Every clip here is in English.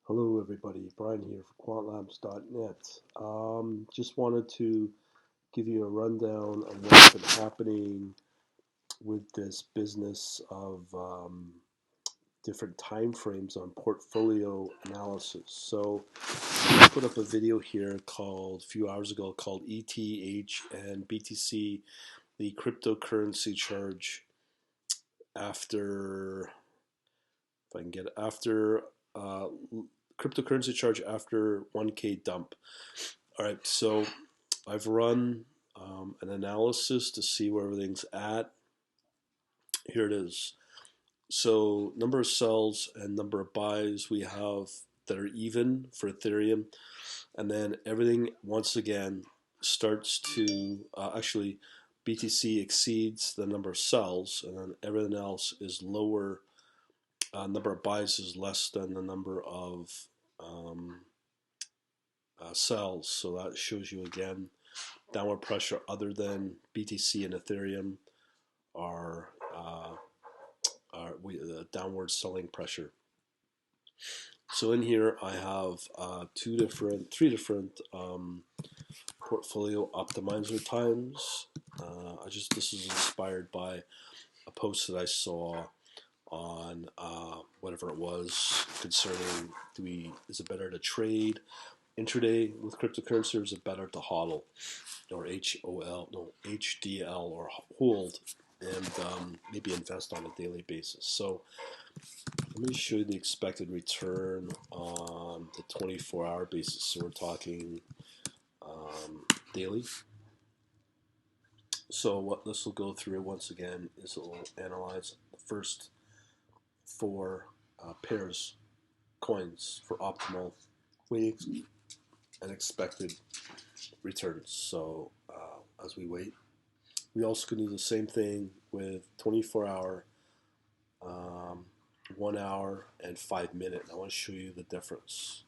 Hello, everybody. Brian here for quantlabs.net. Just wanted to give you a rundown of what's been happening with this business of different time frames on portfolio analysis. So, I put up a video here called a few hours ago called ETH and BTC, the cryptocurrency charge after, if I can get it, after uh, cryptocurrency charge after 1K dump. All right, so I've run an analysis to see where everything's at. Here it is. So number of sells and number of buys we have that are even for Ethereum, and then everything once again starts to actually BTC exceeds the number of sells, and then everything else is lower. Number of buys is less than the number of um, sells. So that shows you again downward pressure other than BTC and Ethereum are downward selling pressure. So in here I have three different portfolio optimizer times. This is inspired by a post that I saw on whatever it was concerning is it better to trade intraday with cryptocurrency or is it better to HODL or HDL or hold and maybe invest on a daily basis. So let me show you the expected return on the 24-hour basis. So we're talking daily. So what this will go through once again is it will analyze the first four pairs coins for optimal weightings and expected returns. So as we wait, we also can do the same thing with 24-hour, 1 hour, and 5 minute. I want to show you the difference.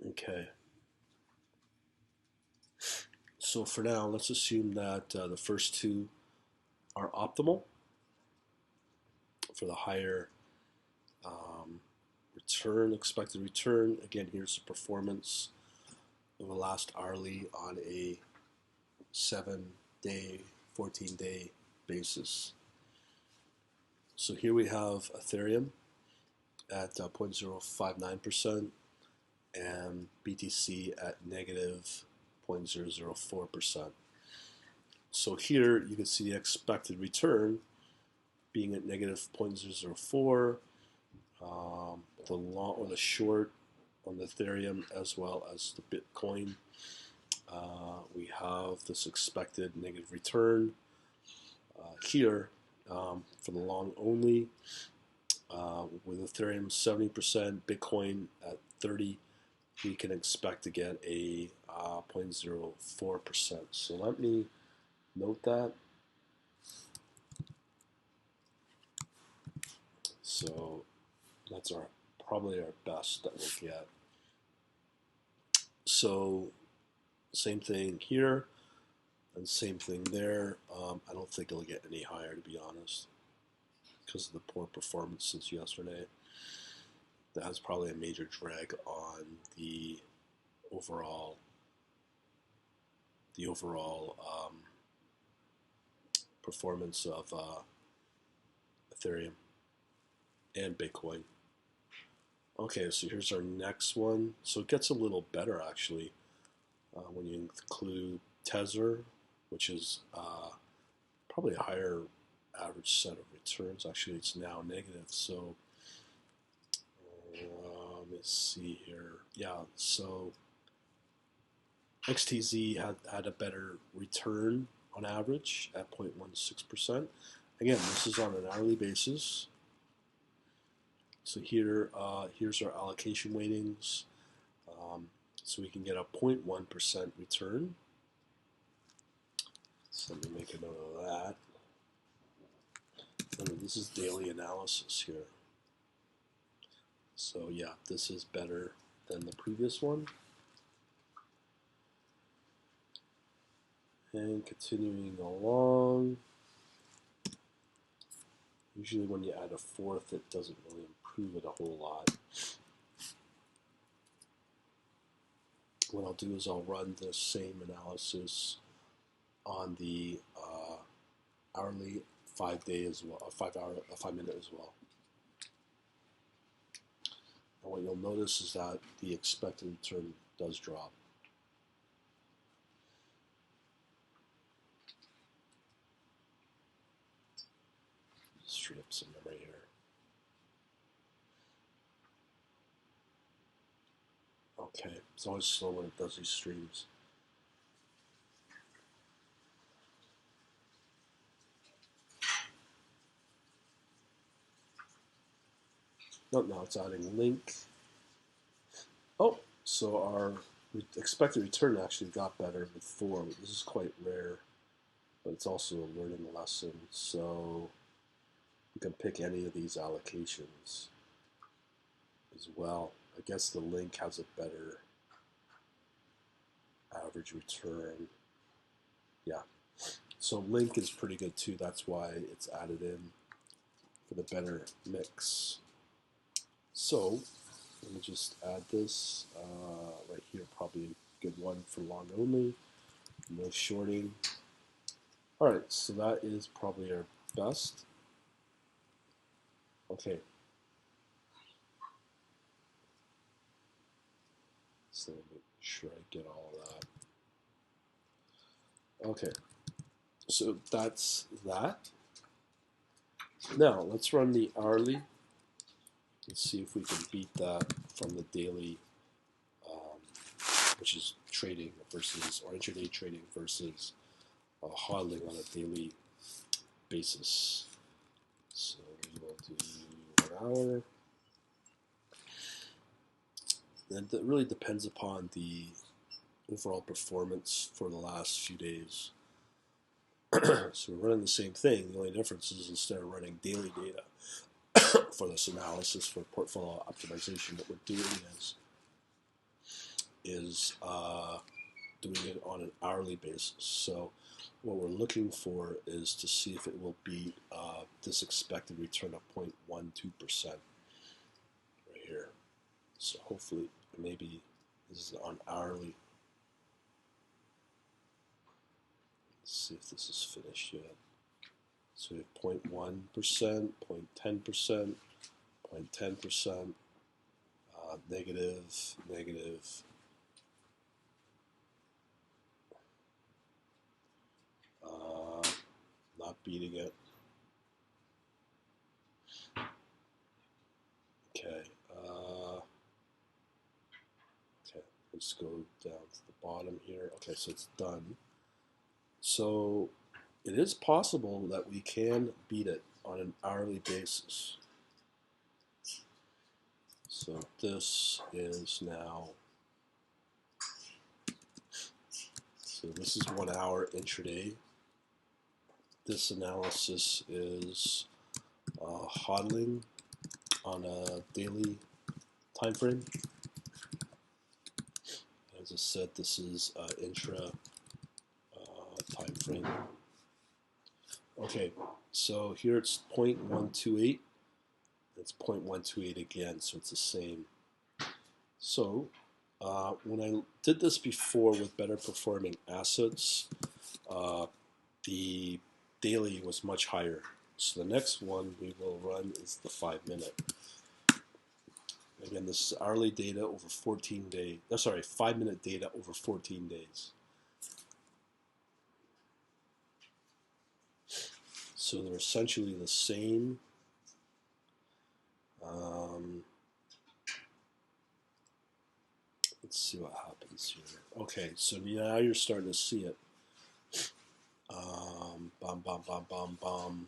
Okay. So for now, let's assume that the first two are optimal for the higher expected return. Again, here's the performance of the last hourly on a 7-day, 14-day basis. So here we have Ethereum at 0.059% and BTC at negative 0.004%. So here you can see the expected return being at negative 0.004, the long or the short on the Ethereum as well as the Bitcoin. We have this expected negative return here for the long only. With Ethereum 70%, Bitcoin at 30%, we can expect to get a 0.04%. So let me note that. So that's probably our best that we'll get. So same thing here and same thing there. I don't think it'll get any higher, to be honest, because of the poor performance since yesterday. That has probably a major drag on the overall performance of Ethereum and Bitcoin. Okay, so here's our next one. So it gets a little better actually when you include Tether, which is probably a higher average set of returns. Actually, it's now negative. So let me see here. Yeah, so XTZ had a better return on average at 0.16%. Again, this is on an hourly basis. So here's our allocation weightings. So we can get a 0.1% return. So let me make a note of that. And this is daily analysis here. So yeah, this is better than the previous one. And continuing along, Usually when you add a fourth, it doesn't really improve it a whole lot. What I'll do is I'll run the same analysis on the hourly 5-day as well, 5 minute as well. And what you'll notice is that the expected return does drop. Straight up some memory here. Okay, it's always slow when it does these streams. Oh, now it's adding link. Oh, so our expected return actually got better before. This is quite rare, but it's also a learning lesson. So you can pick any of these allocations as well. I guess the link has a better average return. Yeah. So link is pretty good too. That's why it's added in for the better mix. So let me just add this right here. Probably a good one for long only. No shorting. All right. So that is probably our best. Okay. So let me make sure I get all of that. Okay. So that's that. Now let's run the hourly. Let's see if we can beat that from the daily, which is trading versus, or intraday trading versus hodling on a daily basis. So we will do 1 hour. And it really depends upon the overall performance for the last few days. So we're running the same thing. The only difference is instead of running daily data for this analysis for portfolio optimization, what we're doing is doing it on an hourly basis. So what we're looking for is to see if it will beat this expected return of 0.12% right here. So hopefully, maybe this is on hourly. Let's see if this is finished yet. So we have 0.1%, 0.10%, 0.10%, negative, negative. Not beating it. Okay. Okay. Let's go down to the bottom here. Okay, so it's done. So it is possible that we can beat it on an hourly basis. So this is now, so this is 1 hour intraday. This analysis is hodling on a daily time frame. As I said, this is intra time frame. Okay, so here it's 0.128. It's 0.128 again, so it's the same. So when I did this before with better performing assets, the daily was much higher. So the next one we will run is the 5-minute. Again, this is hourly data over 14 days. 5-minute data over 14 days. So they're essentially the same. Let's see what happens here. Okay, so now you're starting to see it. Bum, bum, bum, bum, bum.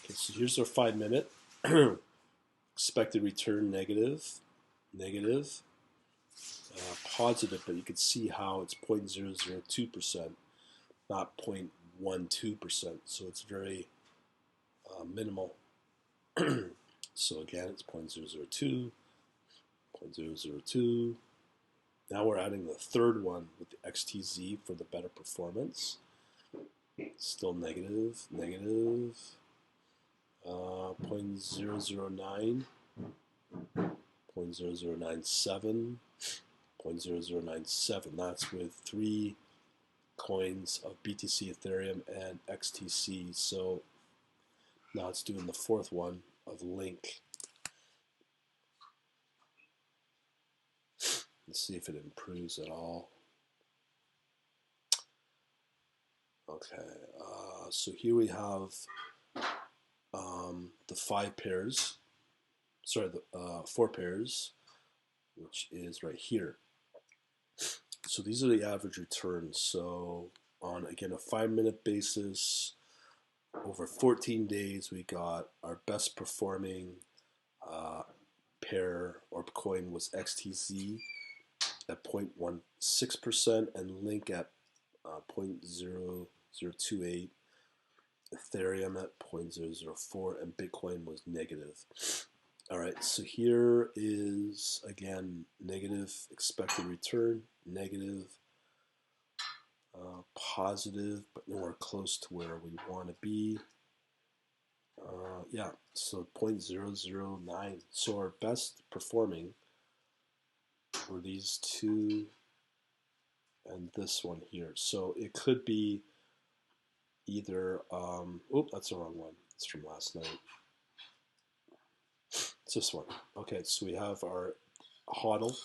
Okay, so here's our 5-minute. Expected return negative, negative, positive, but you can see how it's 0.002%, not 0.12%. So it's very minimal. So again, it's 0.002, 0.002. Now we're adding the third one with the XTZ for the better performance. Still negative, negative. 0.0009, 0.0097, 0.0097. That's with 3 coins of BTC, Ethereum, and XTC. So now it's doing the fourth one of Link. Let's see if it improves at all. Okay, so here we have the 5 pairs, sorry, the 4 pairs, which is right here. So these are the average returns. So on, again, a 5-minute basis, over 14 days, we got our best performing pair or coin was XTZ at 0.16% and Link at 0.0028, Ethereum at 0.004, and Bitcoin was negative. All right, so here is, again, negative expected return, negative, positive, but nowhere close to where we want to be. Yeah, so 0.009. So our best performing were these two and this one here. So it could be either, that's the wrong one. It's from last night. It's this one. Okay, so we have our HODL,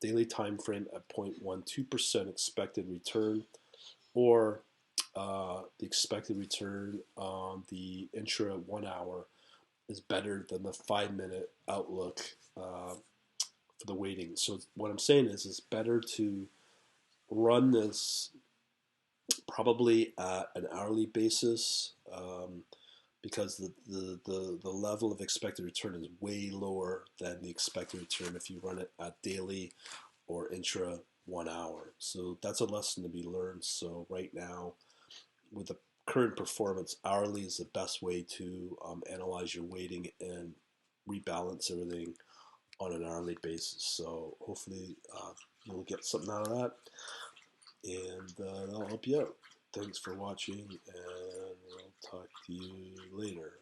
daily time frame at 0.12% expected return, or the expected return on the intra 1 hour is better than the 5-minute outlook for the weighting. So what I'm saying is it's better to run this probably at an hourly basis because the level of expected return is way lower than the expected return if you run it at daily or intra 1 hour. So that's a lesson to be learned. So right now, with the current performance, hourly is the best way to analyze your weighting and rebalance everything on an hourly basis. So hopefully you'll get something out of that, and that'll help you out. Thanks for watching, and we'll talk to you later.